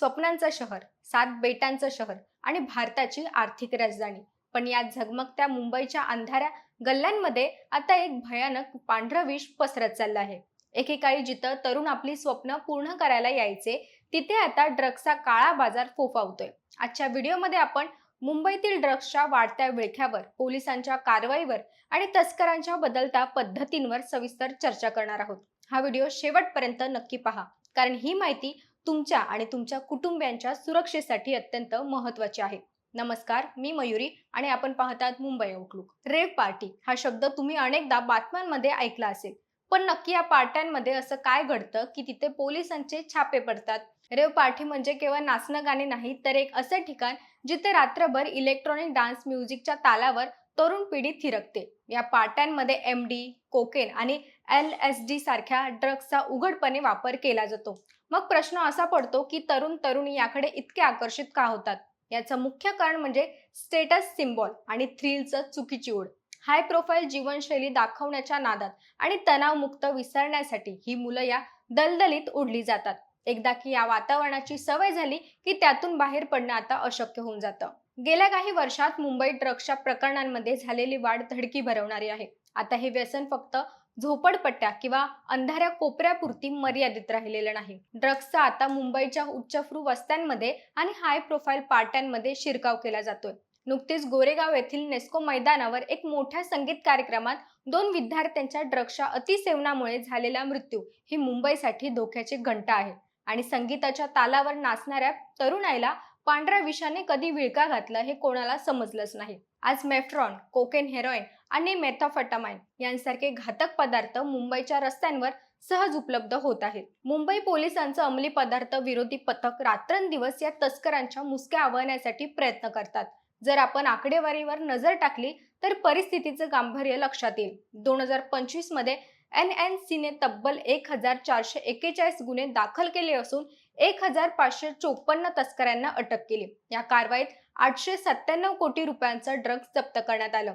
स्वप्नांचं शहर, 7 बेटांचं शहर आणि भारताची आर्थिक राजधानी. पण या झगमगत्या मुंबईच्या अंधाऱ्या गल्ल्यांमध्ये आता एक भयानक पांढरं विष पसरत चाललं आहे. एकेकाळी जिथं तरुण आपली स्वप्न पूर्ण करायला यायचे, तिथे आता ड्रग्सचा काळा बाजार फोफावतोय. आजच्या व्हिडिओमध्ये आपण मुंबईतील ड्रग्सच्या वाढत्या विळख्यावर, पोलिसांच्या कारवाईवर आणि तस्करांच्या बदलत्या पद्धतींवर सविस्तर चर्चा करणार आहोत. हा व्हिडिओ शेवटपर्यंत नक्की पहा, कारण ही माहिती तुमच्या आणि तुमच्या कुटुंबियांच्या सुरक्षेसाठी अत्यंत महत्त्वाची आहे. नमस्कार, मी मयुरी आणि आपण पाहतात मुंबई आउटलुक. रेव पार्टी हा शब्द तुम्ही अनेकदा बातम्यांमध्ये ऐकला असेल, पण नक्की या पार्ट्यांमध्ये असं काय घडतं की तिथे पोलिसांचे छापे पडतात? रेव पार्टी म्हणजे केवळ नाचणं गाणे नाही, तर एक असं ठिकाण जिथे रात्रभर इलेक्ट्रॉनिक डान्स म्युझिकच्या तालावर तरुण पिढी थिरकते. या पार्ट्यांमध्ये MD, कोकेन आणि LSD सारख्या ड्रग्सचा उघडपणे वापर केला जातो. मग प्रश्न असा पडतो की तरुणी याकडे इतके आकर्षित का होतात? याचं मुख्य कारण म्हणजे स्टेटस सिम्बॉल आणि थ्रिलचं चुकीची ओढ. हाय प्रोफाईल जीवनशैली दाखवण्याच्या नादात आणि तणावमुक्त विसरण्यासाठी ही मुलं या दलदलीत ओढली जातात. एकदा की या वातावरणाची सवय झाली की त्यातून बाहेर पडणं आता अशक्य होऊन जातं. गेल्या काही वर्षात मुंबईत ड्रग्सच्या प्रकरणांमध्ये झालेली वाढ धडकी भरवणारी आहे. आता हे व्यसन फक्त झोपडपट्ट्या किंवा अंधाऱ्या कोपऱ्यापुरती मर्यादित राहिलेलं नाही. ड्रग्सचा आता मुंबईच्या उच्चभ्रू वस्त्यांमध्ये आणि हाय प्रोफाईल पार्ट्यांमध्ये शिरकाव केला जातोय. नुकतीच गोरेगाव येथील नेस्को मैदानावर एक मोठ्या संगीत कार्यक्रमात 2 विद्यार्थ्यांच्या ड्रग्सच्या अतिसेवनामुळे झालेला मृत्यू ही मुंबईसाठी धोक्याची घंटा आहे. आणि संगीताच्या तालावर नाचणाऱ्या तरुणाईला पांढऱ्या विषाने कधी विळखा घातला हे कोणाला समजलंच नाही. आज मेफ्रॉन, कोकेन, हेरोईन आणि मेथाफेटामाइन यांसारखे घातक पदार्थ मुंबईच्या रस्त्यांवर सहज उपलब्ध होत आहेत. मुंबई पोलिसांचं अंमली पदार्थ विरोधी पथक रात्रंदिवस या तस्करांच्या मुसक्या आवळण्यासाठी प्रयत्न करतात. जर आपण आकडेवारीवर नजर टाकली तर परिस्थितीचं गांभीर्य लक्षात येईल. 2025 मध्ये NNC ने तब्बल 1441 गुन्हे दाखल केले असून 1554 तस्करांना अटक केली. या कारवाईत 897 कोटी रुपयांचं ड्रग्ज जप्त करण्यात आलं.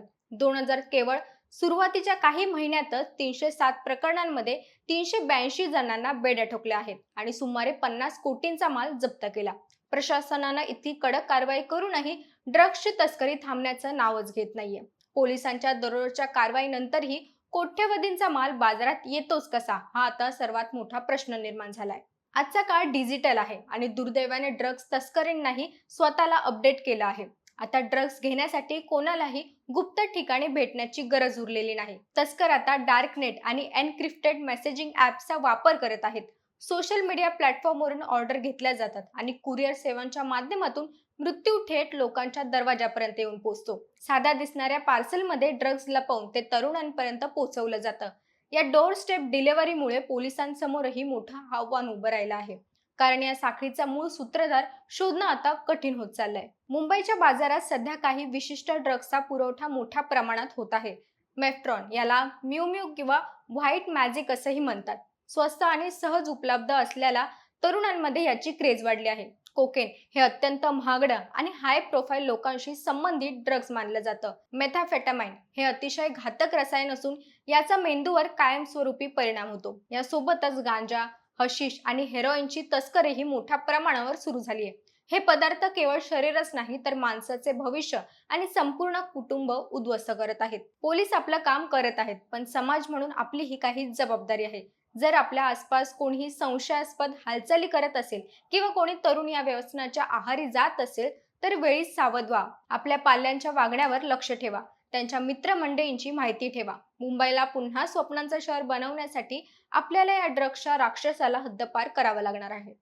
केवळ सुरुवातीच्या काही महिन्यातच 307 प्रकरणांमध्ये 382 जणांना बेड्या ठोकल्या आहेत आणि सुमारे 50 कोटींचा माल जप्त केला. प्रशासनानं इतकी कडक कारवाई करूनही ड्रग्सची तस्करी थांबण्याचं नावच घेत नाहीये. पोलिसांच्या दररोजच्या कारवाईनंतरही कोट्यवधींचा माल बाजारात येतोच कसा, हा आता सर्वात मोठा प्रश्न निर्माण झालाय. आजचा काळ डिजिटल आहे आणि दुर्दैवाने ड्रग्स तस्करींनाही स्वतःला अपडेट केलं आहे. आता ड्रग्स घेण्यासाठी कोणालाही गुप्त ठिकाणी भेटण्याची गरज उरलेली नाही. तस्कर आता डार्कनेट आणि एन्क्रिप्टेड मेसेजिंग ॲप्सचा वापर करत आहेत. सोशल मीडिया प्लॅटफॉर्मवरून ऑर्डर घेतल्या जातात आणि कुरिअर सेवांच्या माध्यमातून मृत्यू थेट लोकांच्या दरवाजापर्यंत येऊन पोहोचतो. साध्या दिसणाऱ्या पार्सलमध्ये ड्रग्ज लपवून ते तरुणांपर्यंत पोहोचवलं जातं. या डोअर स्टेप डिलिव्हरीमुळे पोलिसांसमोरही मोठं आव्हान उभं राहिलं आहे, कारण या साखळीचा मूळ सूत्रधार शोधणं आता कठीण होत चाललंय. मुंबईच्या बाजारात सध्या काही विशिष्ट ड्रग्सचा पुरवठा मोठ्या प्रमाणात होत आहे. मेफ्रॉन, याला म्यू किंवा व्हाईट मॅजिक असंही म्हणतात, स्वस्त आणि सहज उपलब्ध असलेल्या तरुणांमध्ये याची क्रेज वाढली आहे. कोकेन हे अत्यंत महागडं आणि हाय प्रोफाईल लोकांशी संबंधित ड्रग्ज मानलं जातं. मेथाफेटामाइन हे अतिशय घातक रसायन असून याचा मेंदूवर कायमस्वरूपी परिणाम होतो. यासोबतच गांजा, हशिश आणि हेरोईनची तस्करीही मोठ्या प्रमाणावर सुरू झाली आहे. हे पदार्थ केवळ शरीरच नाही तर माणसाचे भविष्य आणि संपूर्ण कुटुंब उद्ध्वस्त करत आहेत. पोलीस आपलं काम करत आहेत, पण समाज म्हणून आपली ही काही जबाबदारी आहे. जर आपल्या आसपास कोणीही संशयास्पद हालचाली करत असेल किंवा कोणी तरुण या व्यसनाच्या आहारी जात असेल तर वेळीच सावध व्हा. आपल्या पाल्यांच्या वागण्यावर लक्ष ठेवा. त्यांच्या मित्रमंडळींची माहिती ठेवा. मुंबईला पुन्हा स्वप्नांचं शहर बनवण्यासाठी आपल्याला या ड्रग्सच्या राक्षसाला हद्दपार करावं लागणार आहे.